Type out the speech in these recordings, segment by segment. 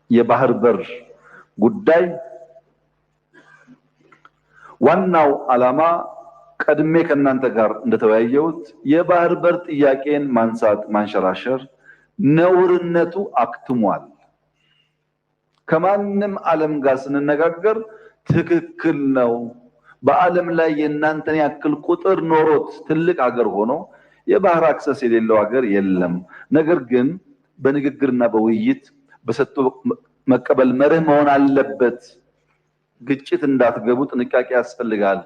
የባህር በር ጉዳይ ዋናው ዓላማ ቀድሜ ከእናንተ ጋር እንደተወያየሁት የባህር በር ጥያቄን ማንሳት ማንሸራሸር ነውርነቱ አክትሟል። ከማንም ዓለም ጋር ስንነጋገር ትክክል ነው። በዓለም ላይ የእናንተን ያክል ቁጥር ኖሮት ትልቅ ሀገር ሆኖ የባህር አክሰስ የሌለው ሀገር የለም። ነገር ግን በንግግርና በውይይት በሰጥቶ መቀበል መርህ መሆን አለበት። ግጭት እንዳትገቡ ጥንቃቄ ያስፈልጋል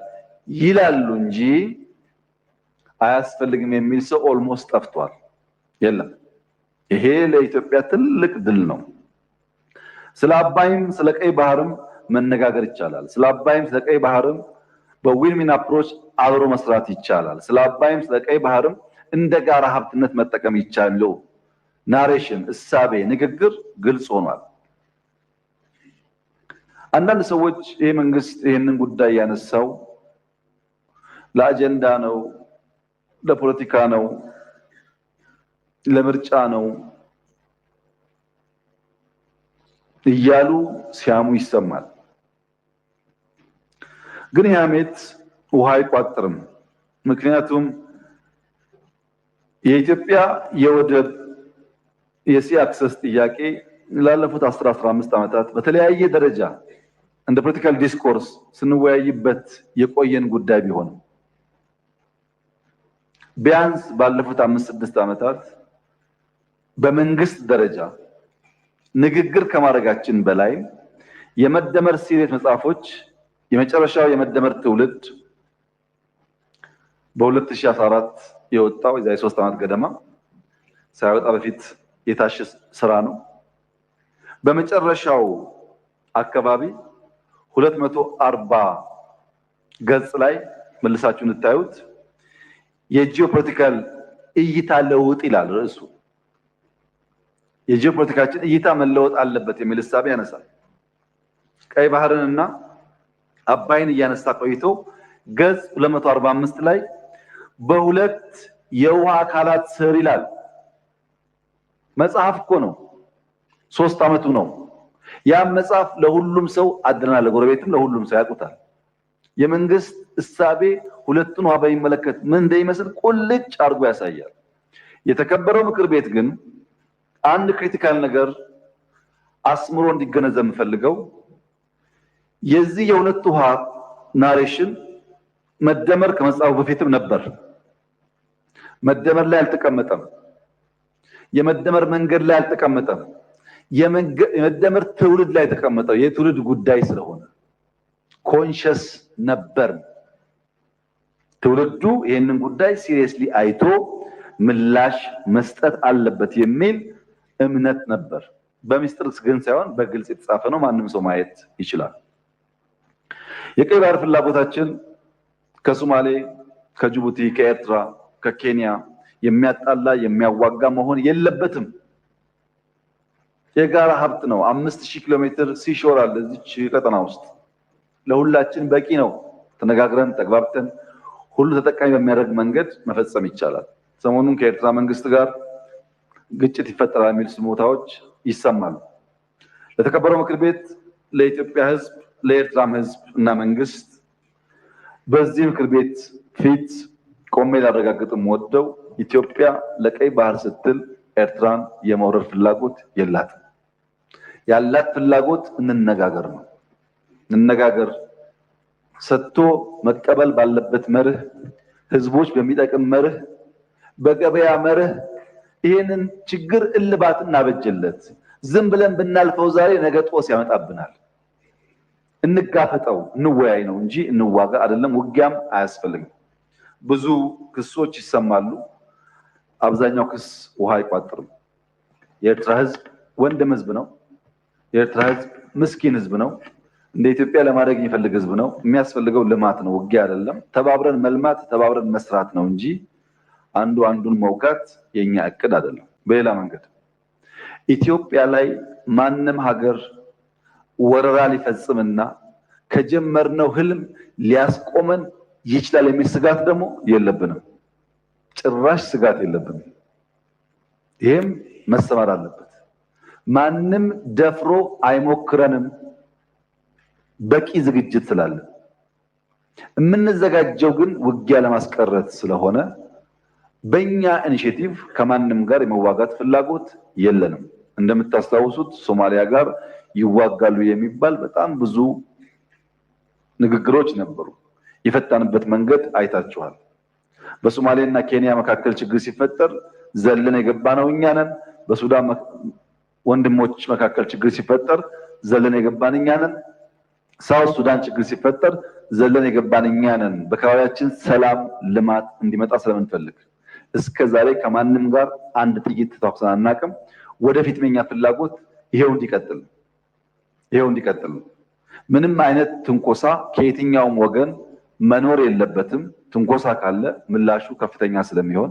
ይላሉ እንጂ አያስፈልግም የሚል ሰው ኦልሞስት ጠፍቷል። የለም። ይሄ ለኢትዮጵያ ትልቅ ድል ነው። ስለ አባይም ስለ ቀይ ባህርም መነጋገር ይቻላል። ስለ አባይም ስለ ቀይ ባህርም በዊን-ዊን አፕሮች አብሮ መስራት ይቻላል። ስለ አባይም ስለ ቀይ ባህርም እንደ ጋራ ሀብትነት መጠቀም ይቻላል። ናሬሽን፣ እሳቤ፣ ንግግር ግልጽ ሆኗል። አንዳንድ ሰዎች ይሄ መንግስት ይሄንን ጉዳይ ያነሳው ለአጀንዳ ነው፣ ለፖለቲካ ነው፣ ለምርጫ ነው እያሉ ሲያሙ ይሰማል። ግን ይህ ሐሜት ውሃ አይቋጥርም። ምክንያቱም የኢትዮጵያ የወደብ የሲ አክሰስ ጥያቄ ላለፉት 10-15 ዓመታት በተለያየ ደረጃ እንደ ፖለቲካል ዲስኮርስ ስንወያይበት የቆየን ጉዳይ ቢሆንም ቢያንስ ባለፉት 5-6 ዓመታት በመንግስት ደረጃ ንግግር ከማድረጋችን በላይ የመደመር ሲሪየስ መጽሐፎች የመጨረሻው የመደመር ትውልድ በ2014 የወጣው የዛሬ 3 ዓመት ገደማ ሳይወጣ በፊት የታሸ ስራ ነው። በመጨረሻው አካባቢ 240 ገጽ ላይ መልሳችሁ እንድታዩት የጂኦፖለቲካል እይታ ለውጥ ይላል ርዕሱ። የጂኦፖለቲካችን እይታ መለወጥ አለበት የሚል ሐሳብ ያነሳል። ቀይ ባህርንና አባይን እያነሳ ቆይቶ ገጽ 245 ላይ በሁለት የውሃ አካላት ስር ይላል። መጽሐፍ እኮ ነው፣ 3 ዓመቱ ነው። ያም መጽሐፍ ለሁሉም ሰው አድና ለጎረቤትም ለሁሉም ሰው ያውቁታል። የመንግስት እሳቤ ሁለቱን ውሃ በሚመለከት ምን እንደሚመስል ቁልጭ አድርጎ ያሳያል። የተከበረው ምክር ቤት ግን አንድ ክሪቲካል ነገር አስምሮ እንዲገነዘብ የምፈልገው የዚህ የሁለቱ ውሃ ናሬሽን መደመር ከመጽሐፉ በፊትም ነበር። መደመር ላይ አልተቀመጠም። የመደመር መንገድ ላይ አልተቀመጠም። የመደመር ትውልድ ላይ የተቀመጠው የትውልድ ጉዳይ ስለሆነ ኮንሸስ ነበር። ትውልዱ ይህንን ጉዳይ ሲሪየስሊ አይቶ ምላሽ መስጠት አለበት የሚል እምነት ነበር። በሚስጥር ግን ሳይሆን በግልጽ የተጻፈ ነው፣ ማንም ሰው ማየት ይችላል። የቀይ ባህር ፍላጎታችን ከሶማሌ፣ ከጅቡቲ፣ ከኤርትራ፣ ከኬንያ የሚያጣላ የሚያዋጋ መሆን የለበትም። የጋራ ሀብት ነው። 5000 ኪሎ ሜትር ሲሾር አለ እዚች ቀጠና ውስጥ ለሁላችን በቂ ነው። ተነጋግረን ተግባብተን ሁሉ ተጠቃሚ በሚያደርግ መንገድ መፈጸም ይቻላል። ሰሞኑን ከኤርትራ መንግስት ጋር ግጭት ይፈጠራል የሚል ስሞታዎች ይሰማሉ። ለተከበረው ምክር ቤት፣ ለኢትዮጵያ ሕዝብ፣ ለኤርትራም ሕዝብ እና መንግስት በዚህ ምክር ቤት ፊት ቆሜ ላረጋግጥም ወደው ኢትዮጵያ ለቀይ ባህር ስትል ኤርትራን የመውረር ፍላጎት የላትም። ያላት ፍላጎት እንነጋገር ነው። እንነጋገር፣ ሰጥቶ መቀበል ባለበት መርህ፣ ህዝቦች በሚጠቅም መርህ፣ በገበያ መርህ ይሄንን ችግር እልባት እናበጀለት። ዝም ብለን ብናልፈው ዛሬ ነገ ጦስ ያመጣብናል። እንጋፈጠው፣ እንወያይ ነው እንጂ እንዋጋ አይደለም። ውጊያም አያስፈልግም። ብዙ ክሶች ይሰማሉ። አብዛኛው ክስ ውሃ አይቋጥርም። የኤርትራ ህዝብ ወንድም ህዝብ ነው። የኤርትራ ህዝብ ምስኪን ህዝብ ነው። እንደ ኢትዮጵያ ለማድረግ የሚፈልግ ህዝብ ነው። የሚያስፈልገው ልማት ነው፣ ውጊያ አይደለም። ተባብረን መልማት፣ ተባብረን መስራት ነው እንጂ አንዱ አንዱን መውጋት የኛ እቅድ አይደለም። በሌላ መንገድ ኢትዮጵያ ላይ ማንም ሀገር ወረራ ሊፈጽምና ከጀመርነው ህልም ሊያስቆመን ይችላል የሚል ስጋት ደግሞ የለብንም። ጭራሽ ስጋት የለብንም። ይሄም መሰማር አለበት። ማንም ደፍሮ አይሞክረንም። በቂ ዝግጅት ስላለ የምንዘጋጀው ግን ውጊያ ለማስቀረት ስለሆነ በእኛ ኢኒሼቲቭ ከማንም ጋር የመዋጋት ፍላጎት የለንም። እንደምታስታውሱት ሶማሊያ ጋር ይዋጋሉ የሚባል በጣም ብዙ ንግግሮች ነበሩ። የፈታንበት መንገድ አይታችኋል። በሶማሌና ኬንያ መካከል ችግር ሲፈጠር ዘለን የገባነው እኛ ነን። በሱዳን ወንድሞች መካከል ችግር ሲፈጠር ዘለን የገባን እኛ ነን። ሳውት ሱዳን ችግር ሲፈጠር ዘለን የገባን እኛ ነን። በአካባቢያችን ሰላም፣ ልማት እንዲመጣ ስለምንፈልግ እስከ ዛሬ ከማንም ጋር አንድ ጥይት ተኩሰን አናውቅም። ወደፊት የኛ ፍላጎት ይሄው እንዲቀጥል። ምንም አይነት ትንኮሳ ከየትኛውም ወገን መኖር የለበትም። ትንኮሳ ካለ ምላሹ ከፍተኛ ስለሚሆን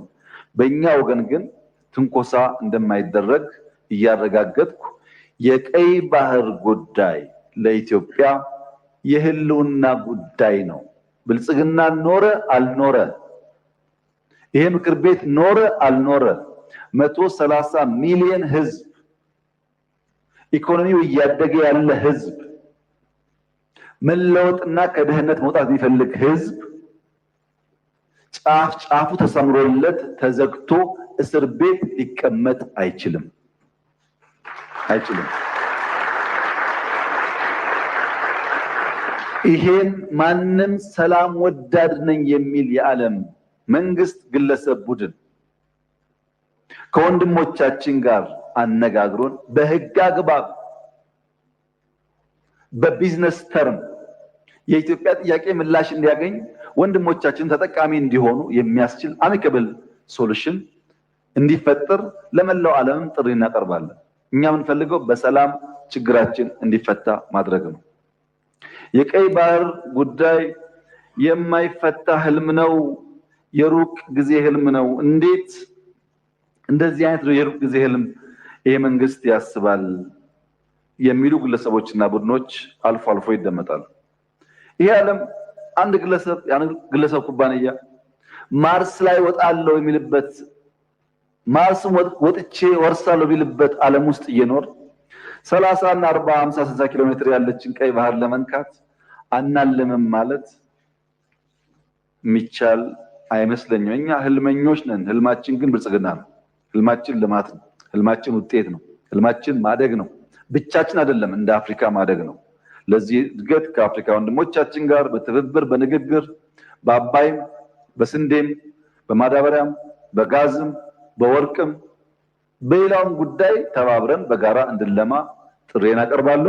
በእኛ ወገን ግን ትንኮሳ እንደማይደረግ እያረጋገጥኩ የቀይ ባህር ጉዳይ ለኢትዮጵያ የህልውና ጉዳይ ነው። ብልጽግና ኖረ አልኖረ፣ ይሄ ምክር ቤት ኖረ አልኖረ፣ 130 ሚሊዮን ህዝብ፣ ኢኮኖሚው እያደገ ያለ ህዝብ፣ መለወጥና ከድህነት መውጣት የሚፈልግ ህዝብ ጫፍ ጫፉ ተሰምሮለት ተዘግቶ እስር ቤት ሊቀመጥ አይችልም። ይሄን ማንም ሰላም ወዳድ ነኝ የሚል የዓለም መንግስት፣ ግለሰብ፣ ቡድን ከወንድሞቻችን ጋር አነጋግሮን በህግ አግባብ በቢዝነስ ተርም የኢትዮጵያ ጥያቄ ምላሽ እንዲያገኝ ወንድሞቻችን ተጠቃሚ እንዲሆኑ የሚያስችል አሚካብል ሶሉሽን እንዲፈጠር ለመላው ዓለም ጥሪ እናቀርባለን። እኛ የምንፈልገው በሰላም ችግራችን እንዲፈታ ማድረግ ነው። የቀይ ባህር ጉዳይ የማይፈታ ህልም ነው፣ የሩቅ ጊዜ ህልም ነው። እንዴት እንደዚህ አይነት የሩቅ ጊዜ ህልም ይሄ መንግስት ያስባል የሚሉ ግለሰቦችና ቡድኖች አልፎ አልፎ ይደመጣሉ። ይሄ ዓለም አንድ ግለሰብ ኩባንያ ማርስ ላይ ወጣለው የሚልበት ማርስም ወጥቼ ወርሳለው ቢልበት ዓለም ውስጥ እየኖር 30 እና 40 50 60 ኪሎ ሜትር ያለችን ቀይ ባህር ለመንካት አናልምም ማለት የሚቻል አይመስለኝም። እኛ ህልመኞች ነን። ህልማችን ግን ብልጽግና ነው። ህልማችን ልማት ነው። ህልማችን ውጤት ነው። ህልማችን ማደግ ነው። ብቻችን አይደለም፣ እንደ አፍሪካ ማደግ ነው። ለዚህ እድገት ከአፍሪካ ወንድሞቻችን ጋር በትብብር በንግግር በአባይም በስንዴም በማዳበሪያም በጋዝም በወርቅም በሌላውም ጉዳይ ተባብረን በጋራ እንድንለማ ጥሬን አቀርባለሁ።